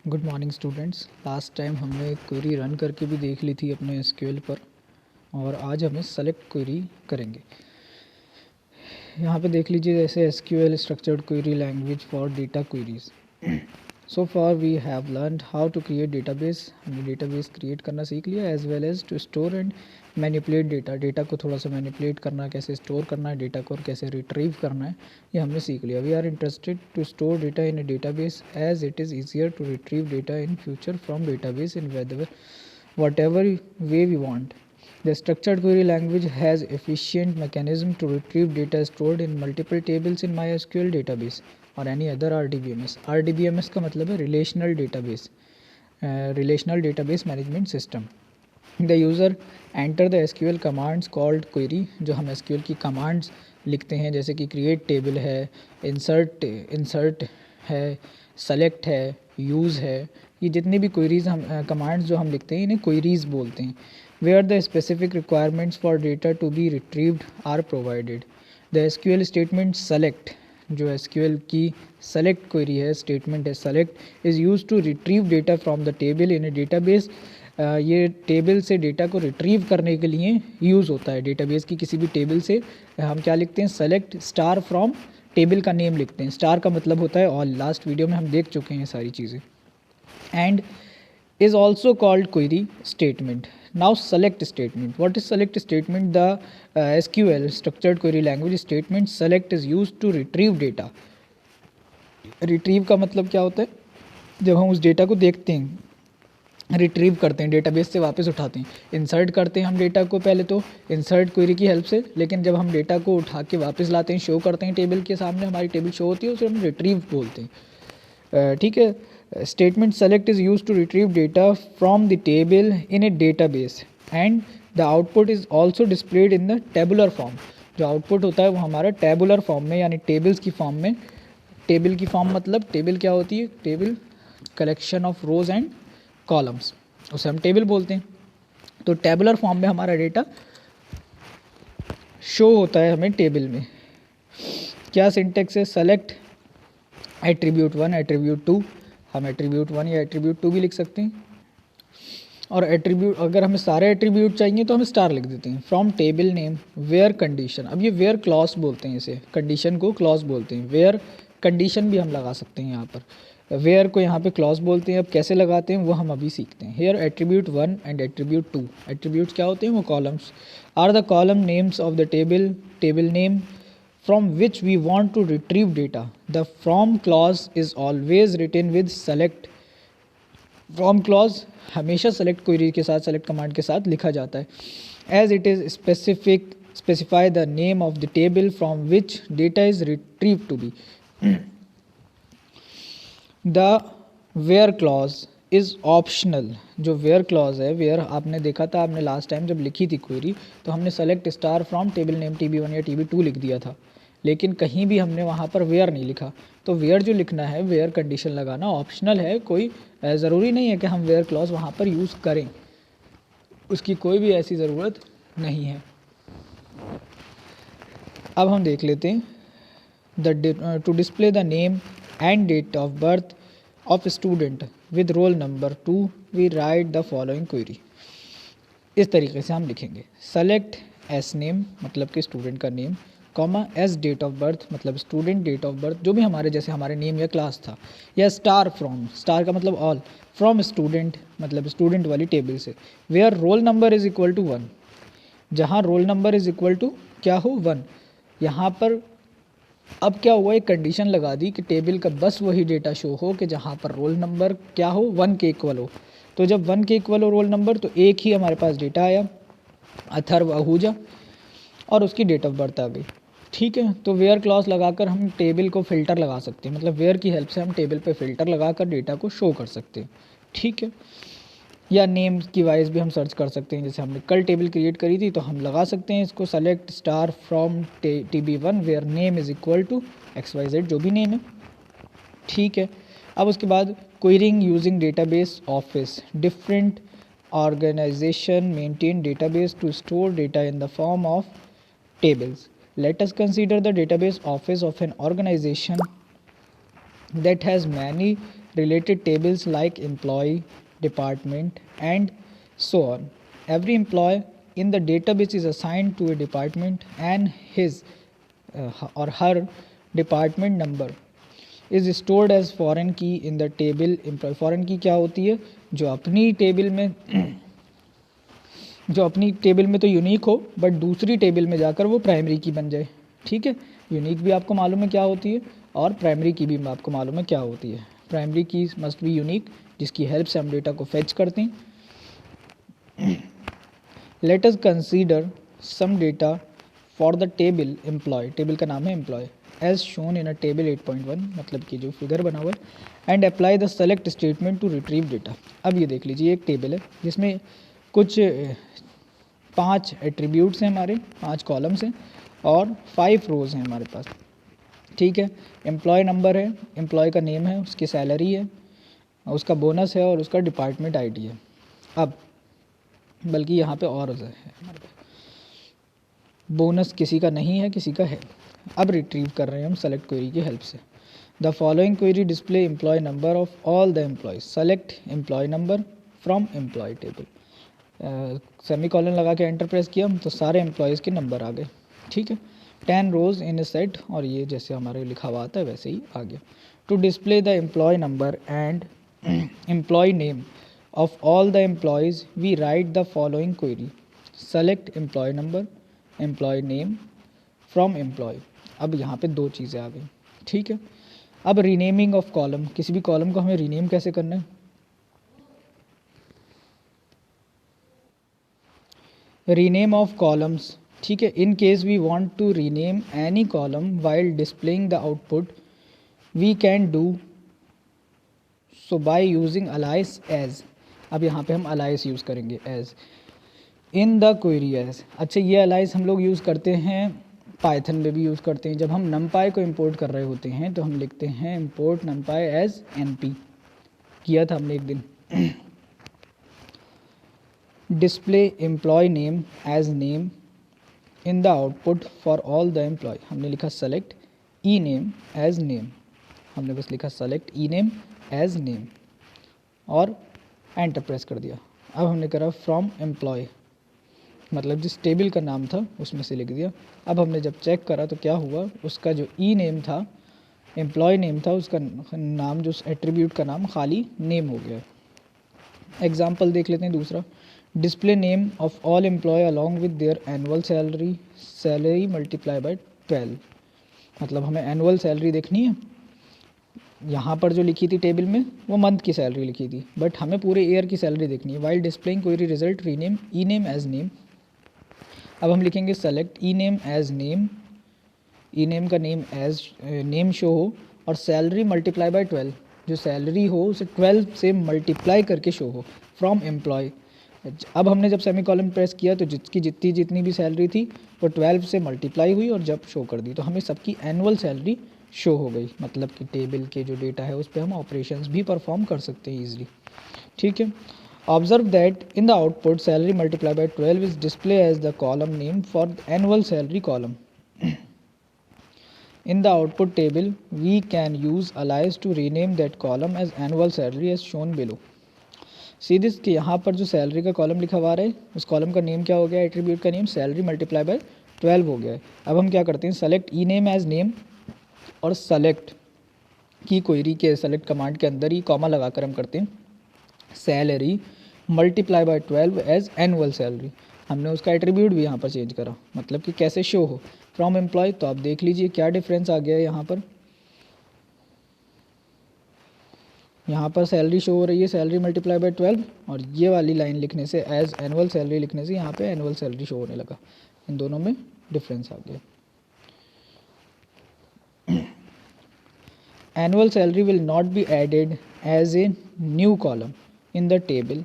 Good morning students. Last time हमने query run करके भी देख ली थी अपने एसक्यूएल पर, और आज हमें सेलेक्ट क्वेरी करेंगे। यहाँ पे देख लीजिए, जैसे SQL structured query language for data queries. So far we have learned how to create database. हमने डेटाबेस क्रिएट करना सीख लिया, as well as to store and manipulate data. Data को थोड़ा सा मैनिपुलेट करना, कैसे स्टोर करना है डेटा को और कैसे रिट्रीव करना है, ये हमने सीख लिया। We are interested to store data in a database as it is easier to retrieve data in future from database in whatever way we want. The structured query language has efficient mechanism to retrieve data stored in multiple tables in MySQL database or any other RDBMS. RDBMS का मतलब है Relational Database, Relational Database Management System. The user enter the SQL commands called query, जो हम SQL की commands लिखते हैं, जैसे कि create table है, insert है, select है, use है। ये जितने भी क्वेरीज हम कमांड्स जो हम लिखते हैं इन्हें क्वेरीज बोलते हैं। Where the specific requirements for data to be retrieved are provided. The SQL statement select, जो एसक्यूएल की सेलेक्ट क्वेरी है, स्टेटमेंट है select, is use to retrieve data from the table in a database. ये table से data को retrieve करने के लिए यूज़ होता है। डेटाबेस की किसी भी टेबल से हम क्या लिखते हैं, सेलेक्ट स्टार फ्रॉम, टेबल का नेम लिखते हैं। स्टार का मतलब होता है ऑल। लास्ट वीडियो में हम देख चुके हैं सारी चीज़ें। And is also called query statement. Now select statement. What is select statement? The SQL structured query language statement select is used to retrieve data. Retrieve का मतलब क्या होता है, जब हम उस डेटा को देखते हैं, रिट्रीव करते हैं, डेटाबेस से वापस उठाते हैं। इंसर्ट करते हैं हम डेटा को पहले तो इंसर्ट क्वेरी की हेल्प से, लेकिन जब हम डेटा को उठा के वापस लाते हैं, शो करते हैं टेबल के सामने, हमारी टेबल शो होती है, उसे हम रिट्रीव बोलते हैं। ठीक है। Statement select is used to retrieve data from the table in a database and the output is also displayed in the tabular form. जो आउटपुट होता है वो हमारा टेबुलर फॉर्म में, यानी टेबल्स की फॉर्म में। टेबल की फॉर्म मतलब टेबल क्या होती है, table collection of rose and columns, उसे हम टेबल बोलते हैं। तो टेबुलर फॉर्म में हमारा डेटा शो होता है हमें टेबल में। क्या सिंटेक्स है, सेलेक्ट एट्रीब्यूट 1 एट्रीब्यूट 2, हम एट्रीब्यूट 1 या एट्रीब्यूट 2 भी लिख सकते हैं। और एट्रीब्यूट, अगर हमें सारे एट्रीब्यूट चाहिए तो हम स्टार लिख देते हैं। From table name where condition, अब ये वेयर क्लॉज बोलते हैं, इसे कंडीशन को क्लॉज बोलते हैं। वेयर कंडीशन भी हम लगा सकते हैं यहाँ पर, वेयर को यहाँ पे क्लॉज बोलते हैं। अब कैसे लगाते हैं वो हम अभी सीखते हैं। Here attribute 1 and attribute 2, attribute क्या होते हैं, वो columns are the column names of the table, table name from which we want to retrieve data. The from clause is always written with select. From clause हमेशा select query के साथ, select command के साथ लिखा जाता है। As it is specify the name of the table from which data is retrieved to be. The where clause is optional. जो where clause है, वेयर आपने देखा था, आपने लास्ट टाइम जब लिखी थी क्वेरी तो हमने select star from table name TB1 या TB2 लिख दिया था, लेकिन कहीं भी हमने वहाँ पर वेयर नहीं लिखा। तो वेयर जो लिखना है, वेयर कंडीशन लगाना ऑप्शनल है, कोई ज़रूरी नहीं है कि हम वेयर क्लॉज वहाँ पर यूज़ करें, उसकी कोई भी ऐसी ज़रूरत नहीं है। अब हम देख लेते हैं, to display the name and date of birth of student with roll number 2 we write the following query. इस तरीके से हम लिखेंगे, सेलेक्ट एस नेम मतलब कि स्टूडेंट का name, comma s date of birth मतलब स्टूडेंट डेट ऑफ बर्थ, जो भी हमारे जैसे हमारे नेम या क्लास था, या स्टार फ्रॉम, स्टार का मतलब ऑल, फ्रॉम स्टूडेंट मतलब स्टूडेंट वाली टेबल से, where roll number is equal to 1, जहाँ roll number is equal to क्या हो 1। यहाँ पर अब क्या हुआ, एक कंडीशन लगा दी कि टेबल का बस वही डेटा शो हो कि जहाँ पर रोल नंबर क्या हो, 1 के इक्वल हो। तो जब 1 के इक्वल हो रोल नंबर, तो एक ही हमारे पास डेटा आया, अथर्व आहूजा, और उसकी डेट ऑफ बर्थ आ गई। ठीक है। तो वेयर क्लॉज लगाकर हम टेबल को फ़िल्टर लगा सकते हैं, मतलब वेयर की हेल्प से हम टेबल पे फ़िल्टर लगाकर डेटा को शो कर सकते हैं। ठीक है। या नेम की वाइज भी हम सर्च कर सकते हैं, जैसे हमने कल टेबल क्रिएट करी थी तो हम लगा सकते हैं इसको, select star from TB1 where name is equal to XYZ, जो भी नेम है। ठीक है। अब उसके बाद querying using database office, different organisation maintain database to store data in the form of tables. Let us consider the database office of an organization that has many related tables like employee, department, and so on. Every employee in the database is assigned to a department, and his or her department number is stored as foreign key in the table employee. Foreign key क्या होती है? जो अपनी table में तो unique हो, but दूसरी table में जाकर वो प्राइमरी की बन जाए। ठीक है, यूनिक भी आपको मालूम है क्या होती है, और प्राइमरी की भी आपको मालूम है क्या होती है। Primary key must be unique, जिसकी हेल्प से हम डेटा को फेच करते हैं। Let us consider some data for the table employee, table का नाम है employee, as shown in a table 8.1, मतलब कि जो फिगर बना हुआ है, and apply the select statement to retrieve data. अब ये देख लीजिए, एक टेबल है जिसमें कुछ 5 एट्रीब्यूट्स हैं, हमारे 5 कॉलम्स हैं और 5 रोज़ हैं हमारे पास। ठीक है, एम्प्लॉय नंबर है, एम्प्लॉय का नेम है, उसकी सैलरी है, उसका बोनस है और उसका डिपार्टमेंट आईडी है। अब बल्कि यहाँ पे और है हमारे पास, बोनस किसी का नहीं है, किसी का है। अब रिट्रीव कर रहे हैं हम सेलेक्ट क्वेरी की हेल्प से। The following query display employee number of all the employees, select employee number from employee table. Semicolon लगा के एंटर प्रेस किया तो सारे एम्प्लॉयज़ के नंबर आ गए। ठीक है, 10 रोज़ इन ए सेट, और ये जैसे हमारे लिखा हुआ आता है वैसे ही आ गया। To display the employee number and employee name of all the employees we write the following query, select employee number, employee name from employee. अब यहाँ पे 2 चीज़ें आ गई। ठीक है, अब रीनेमिंग ऑफ कॉलम, किसी भी कॉलम को हमें रीनेम कैसे करना है। रीनेम ऑफ कॉलम्स, ठीक है, in case we want to rename any column while displaying the output we can do so by using alias as. अब यहाँ पे हम अलाइस यूज़ करेंगे, as in the query as. अच्छा, ये अलाइस हम लोग यूज़ करते हैं पाइथन में भी यूज़ करते हैं। जब हम नमपाई को इंपोर्ट कर रहे होते हैं तो हम लिखते हैं इंपोर्ट नमपाई एज np, किया था हमने एक दिन। Display employee name as name in the output for all the employee, हमने लिखा सेलेक्ट ई नेम एज नेम, हमने बस लिखा सेलेक्ट ई नेम एज नेम और एंटर प्रेस कर दिया। अब हमने करा फ्रॉम एम्प्लॉय, मतलब जिस टेबल का नाम था उसमें से लिख दिया। अब हमने जब चेक करा तो क्या हुआ, उसका जो ई नेम था, एम्प्लॉय नेम था, उसका नाम, जो एट्रीब्यूट का नाम खाली नेम हो गया। एग्जाम्पल देख लेते हैं दूसरा, display name of all employ along with their annual salary multiply by 12, मतलब हमें एनुअल सैलरी देखनी है। यहाँ पर जो लिखी थी टेबल में वो मंथ की सैलरी लिखी थी, बट हमें पूरे ईयर की सैलरी देखनी है। While displaying query result rename E name as name. अब हम लिखेंगे सेलेक्ट ई name as name, E name का नेम एज नेम शो हो, और सैलरी मल्टीप्लाई बाय 12, जो सैलरी हो उसे 12 से मल्टीप्लाई करके शो हो, फ्रॉम एम्प्लॉय। अब हमने जब सेमी कॉलम प्रेस किया तो जिसकी जितनी भी सैलरी थी वो 12 से मल्टीप्लाई हुई और जब शो कर दी तो हमें सबकी एनुअल सैलरी शो हो गई। मतलब कि टेबल के जो डेटा है उस पर हम ऑपरेशंस भी परफॉर्म कर सकते हैं ईजिली। ठीक है, observe that in the output salary multiply by 12 is display as the column name for annual salary column. In the output table, we can use alias to rename that column as annual salary as shown below. See this कि यहाँ पर जो salary का column लिखा हुआ है उस column का नेम क्या हो गया, एट्रीब्यूट का नेम सैलरी मल्टीप्लाई बाय 12 हो गया है। अब हम क्या करते हैं, सेलेक्ट ई नेम एज नेम, और सेलेक्ट की क्वेरी के सेलेक्ट कमांड के अंदर ही कॉमा लगाकर हम करते हैं salary multiply by 12 as annual salary. हमने उसका एट्रीब्यूट भी यहाँ पर चेंज करा, मतलब कि कैसे शो हो फ्रॉम एम्प्लॉय। तो आप देख लीजिए क्या डिफरेंस आ गया है यहाँ पर। यहाँ पर सैलरी शो हो रही है सैलरी मल्टीप्लाई बाय 12, और ये वाली लाइन लिखने से एज एनुअल सैलरी लिखने से यहाँ पे एनुअल सैलरी शो होने लगा। इन दोनों में डिफरेंस आ गया। Annual salary will not be added as a new column in the table,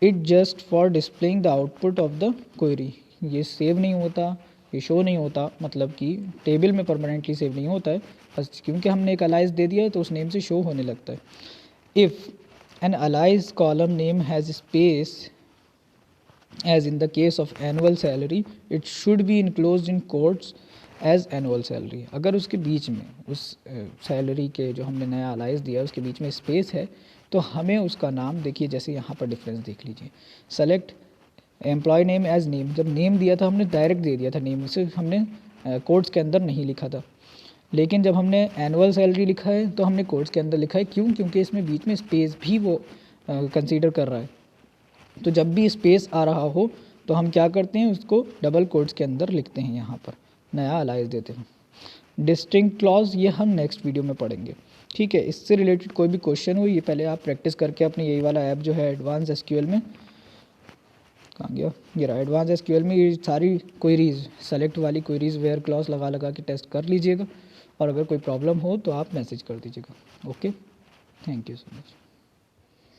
it just for displaying the output of the query. ये सेव नहीं होता, ये शो नहीं होता, मतलब कि टेबल में परमानेंटली सेव नहीं होता है, बस क्योंकि हमने एक अलाइस दे दिया है तो उस नेम से शो होने लगता है। If an alias column name has space as in the case of annual salary, it should be enclosed in quotes as annual salary. अगर उसके बीच में उस सैलरी के जो हमने नया अलाइज दिया उसके बीच में स्पेस है तो हमें उसका नाम, देखिए जैसे यहाँ पर डिफरेंस देख लीजिए, select employee name as name, जब नेम दिया था हमने डायरेक्ट दे दिया था नेम, उसे हमने कोड्स के अंदर नहीं लिखा था। लेकिन जब हमने एनुअल सैलरी लिखा है तो हमने कोड्स के अंदर लिखा है, क्यों? क्योंकि इसमें बीच में स्पेस भी वो कंसीडर कर रहा है। तो जब भी स्पेस आ रहा हो तो हम क्या करते हैं, उसको डबल कोट्स के अंदर लिखते हैं, यहाँ पर नया अलाइज देते हैं। डिस्टिंक्ट क्लॉज ये हम नेक्स्ट वीडियो में पढ़ेंगे, ठीक है। इससे रिलेटेड कोई भी क्वेश्चन हो, ये पहले आप प्रैक्टिस करके अपने यही वाला ऐप जो है एडवांस एसक्यूएल में, कहाँ गया ये रहा, एडवांस एसक्यूएल में ये सारी क्वेरीज, सेलेक्ट वाली क्वेरीज वेयर क्लॉज लगा लगा के टेस्ट कर लीजिएगा, और अगर कोई प्रॉब्लम हो तो आप मैसेज कर दीजिएगा। Okay, thank you so much.